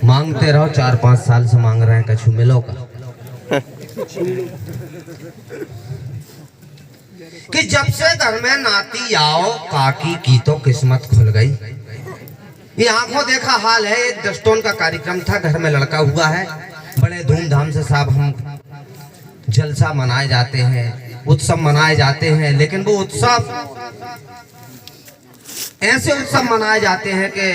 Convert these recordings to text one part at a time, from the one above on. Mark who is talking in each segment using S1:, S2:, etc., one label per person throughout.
S1: मांगते रहो, 4-5 साल से मांग रहे हैं, कछु मिलो का। कि जब से घर में नाती आओ काकी की तो किस्मत खुल गई। ये आंखों देखा हाल है। एक दस्टोन का कार्यक्रम था, घर में लड़का हुआ है, बड़े धूमधाम से साहब हम जलसा मनाए जाते हैं, उत्सव मनाए जाते हैं, लेकिन वो उत्सव ऐसे उत्सव मनाए जाते हैं कि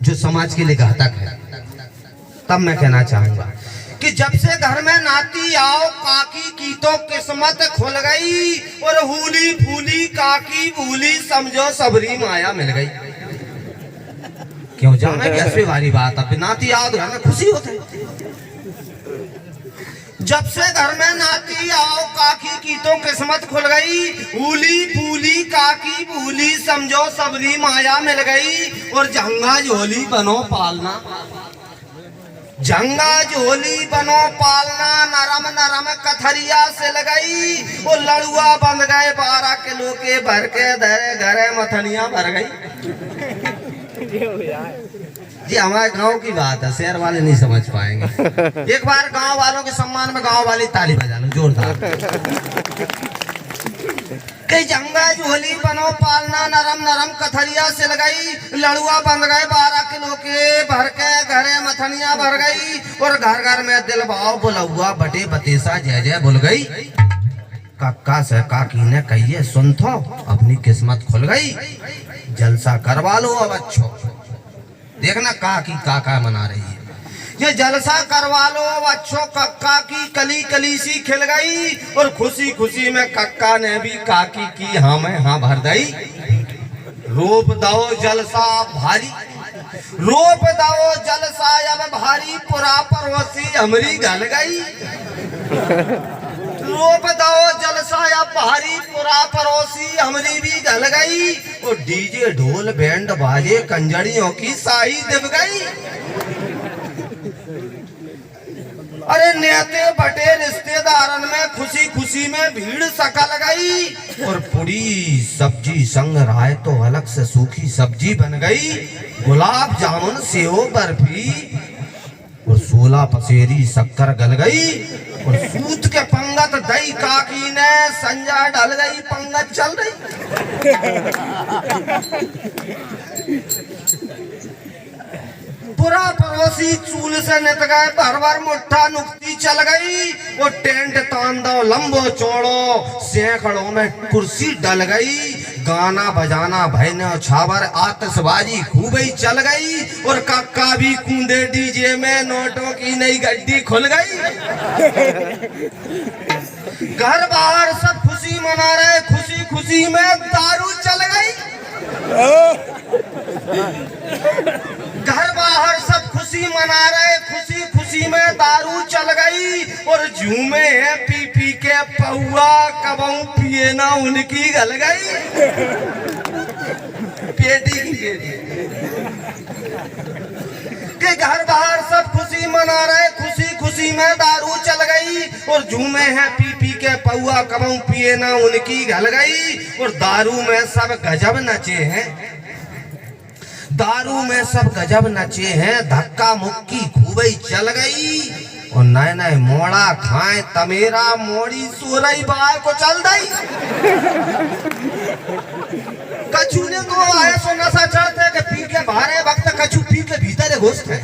S1: जो समाज के लिए घातक है। तब मैं कहना चाहूंगा कि जब से घर में नाती आओ काकी की तो किस्मत खुल गई, और हूली फूली काकी भूली समझो सबरी माया मिल गई। क्यों जाने कैसे वाली बात, अब नाती आओ घर में खुशी होती। जब से घर में नाती आओ काकी की तो किस्मत खुल गई, हूली फूली काकी भूली समझो सबरी माया मिल गई। और झंगा झोली बनो पालना, झंगा झोली बनो पालना, नरम नरम कथरिया से लगाई। वो लड़ुआ बन गए 12 किलो के भर के धरे घरे मथनिया भर गई। जी हमारे गांव की बात है, शहर वाले नहीं समझ पाएंगे। एक बार गांव वालों के सम्मान में गांव वाली ताली बजा लो जोरदार। कि झंगा झोली बनो पालना, नरम नरम कथरिया से लगाई। लड़ुआ बन गए 12 किलो के भर के घरे मथनिया भर गई। और घर घर में दिल भाव बुलहुआ बटे बतेसा जय जय बोल गई। कक्का से काकी ने कहिए सुन थो, अपनी किस्मत खुल गई, जलसा करवा लो अब अच्छो। देखना काकी काका मना रही है, ये जलसा करवा लो अब अच्छो। कक्का की कली कली सी खिल गई, और खुशी खुशी में कक्का ने भी काकी की हाँ में हाँ भर दई। रोप दो जलसा भारी, रोप दो जलसा अब भारी, पुरा परोसी हमरी गल गई। रोप दो जलसा अब भारी, पुरा परोसी हमरी भी गल गई। और डीजे ढोल बैंड बाजे कंजड़ियों की साई दिव गई। अरे नेते बटे रिश्तेदारन में खुशी खुशी में भीड़ सकल गई। और पूरी सब्जी संग राय तो अलग से सूखी सब्जी बन गई। गुलाब जामुन सेव बर्फी और 16 पसेरी शक्कर गल गई। और सूत के पंगत दही काकी ने संजा डल गई, पंगत चल रही। पूरा पड़ोसी चूल से नित गए, भर भर मुट्ठा नुक्ति चल गई। वो टेंट तान दो लंबो चौड़ो, सैकड़ों में कुर्सी डल गई। गाना बजाना भैनो छावर आतिशबाजी खूब ही चल गई। और कक्का भी कूदे डीजे में, नोटों की नई गड्डी खुल गई। घर बाहर सब खुशी मना रहे, खुशी खुशी में दारू चल गई। घर बाहर सब खुशी मना रहे, खुशी खुशी में दारू चल गई। और झूमे हैं पी पी के पौआ, कबऊ पिए ना उनकी गल गई। पेटी की के घर बाहर सब खुशी मना रहे, खुशी खुशी में दारू चल गई। और झूमे हैं पी पी के पौआ, कबऊ पिए ना उनकी गल गई। और दारू में सब गजब नचे हैं, दारू में सब गजब नचे हैं। धक्का मुक्की खूब ही चल गई। और नए नए मोड़ा खाए तमेरा, मोड़ी सोरई बाय को चल दई। कछु ने तो आया सो नशा चढ़ते कि पी के बाहर वक्त कछु पी के भीतर घुस है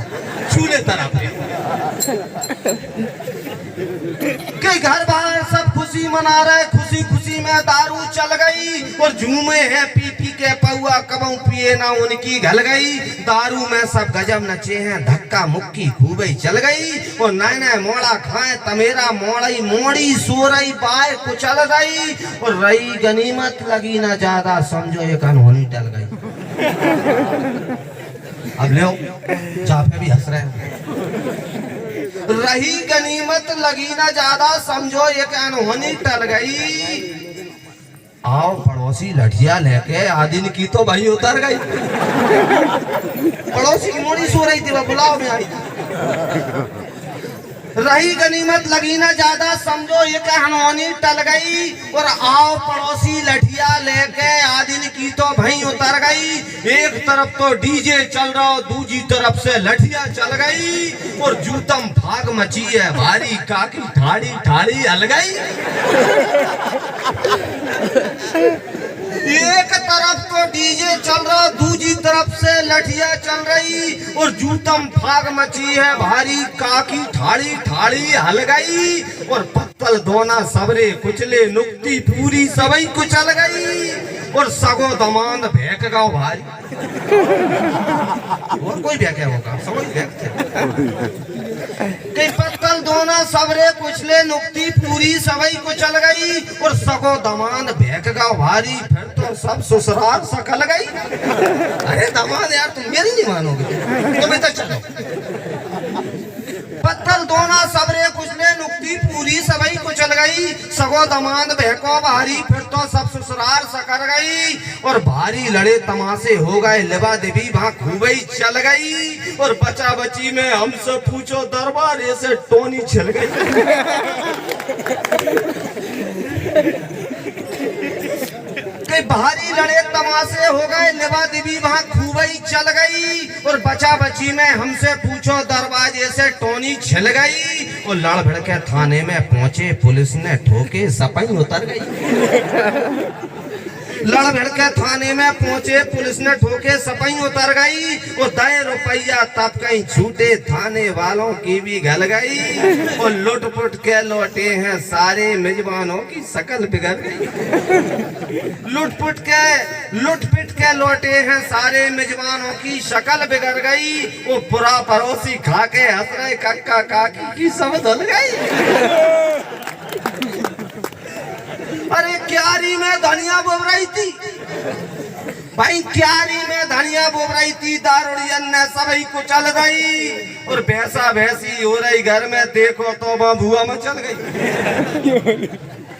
S1: चूल्हे तरफ के। घर बाहर सब खुशी मना रहे, खुशी खुशी में दारू चल गई। और झूमे हैं पी पी के पौआ, कबऊ पिए ना उनकी घल गई। दारू में सब गजब नचे हैं, धक्का मुक्की खूब ही चल गई। और नए नए मोड़ा खाए तमेरा, मोड़ी मोड़ी सोरई बाय कुचल गई। और रही गनीमत लगी ना ज्यादा, समझो एक अनहोनी टल गई। अब ले जाफे भी हंस रहे हैं। रही गनीमत लगी ना ज्यादा, समझो एक अनहोनी टल गई। आओ पड़ोसी लठिया लेके, आदिन की तो भाई उतर गई। पड़ोसी की मोड़ी सो रही थी, वो बुलाओ में आई। रही गनीमत लगी ना ज्यादा, समझो ये कहानी टल गई। और आओ पड़ोसी लठिया लेके आदिन की तो भई उतर गई। एक तरफ तो डीजे चल रहा, दूसरी तरफ से लठिया चल गई। और जूतम भाग मची है भारी, काकी ठाड़ी ठाड़ी हल गई। एक तरफ तो डीजे चल रहा, दूसरी तरफ से लठिया चल रही। और जूतम फाग मची है भारी, काकी ठाड़ी ठाड़ी हल गई। और पत्तल दोना सबरे कुचले, नुक्ति पूरी सबई कुचल गई। और सगो दमांद भेक गाओ भारी। और कोई भेक होगा, सगो भेक थे। पत्तल दोना सबरे कुचले, नुक्ति पूरी सबई कुचल गई। और सगो दमांद भेक गाओ भारी, फिर तो सब ससुराल सकल गई। अरे दमाद यार, तुम मेरी नहीं मानोगे, तुम इधर चलो। पत्थर दोना सबरे कुचले, नुक्ति पूरी सबई कुचल गई। सगो दमाद बहको भारी, फिर तो सब ससुराल सकल गई। और भारी लड़े तमाशे हो गए, लेवा देवी वहां खूबई चल गई। और बचा बची में हमसे पूछो दरबारे से टोनी छिल गई। भारी लड़े तमाशे हो गए, लेवा देवी वहां खूबई चल गई। और बचा बची में हमसे पूछो दरवाजे से टोनी छिल गई। और लड़ भिड़ के थाने में पहुंचे, पुलिस ने ठोके सपई उतर गई। लड़ भिड़ के थाने में पहुंचे, पुलिस ने ठोके सपई उतर गई। और 10 रुपया तब कहीं छूटे, थाने वालों की भी गल गई। और लुट पुट के लौटे हैं सारे, मेजबानों की शकल बिगड़ गई। लुट पिट के लौटे हैं सारे, मेजबानों की शकल बिगड़ गई। वो पूरा पड़ोसी खा के हंस रहे, कक्का काकी की सब धुल गई। अरे क्यारी में धनिया बोब रही थी भाई, क्यारी में धनिया बोब रही थी। दारुड़ियन ने सभी को चल गई। और भैंसा भैंसी हो रही घर में, देखो तो वह भुआ में चल गई।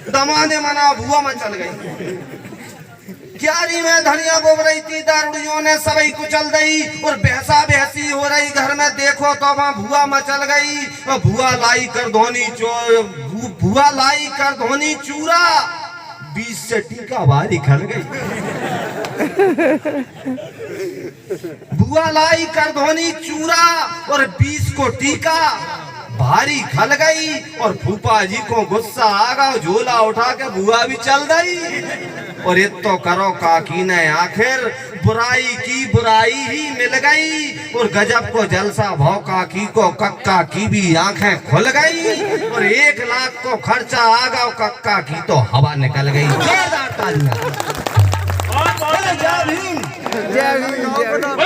S1: दमाने मना भुआ में चल गई। क्यारी में धनिया बोब रही थी, दारुड़ियों ने सभी कुचल गई। और भैंसा भैंसी हो रही घर में, देखो तो वहां भुआ मचल गई। और भुआ लाई कर धोनी चूरा, 20 से टीका भारी खल गई। भुआ लाई कर धोनी चूरा, और 20 को टीका भारी खल गई। और फूफा जी को गुस्सा आ गया, झोला उठा के बुआ भी चल गई। और ये तो करो काकी ने आखिर बुराई की बुराई ही मिल गई। और गजब को जलसा भाव, काकी को कक्का की भी आंखें खुल गई। और 1 लाख को खर्चा आ गया, कक्का की तो हवा निकल गई। जोरदार तालियां। जय भीम।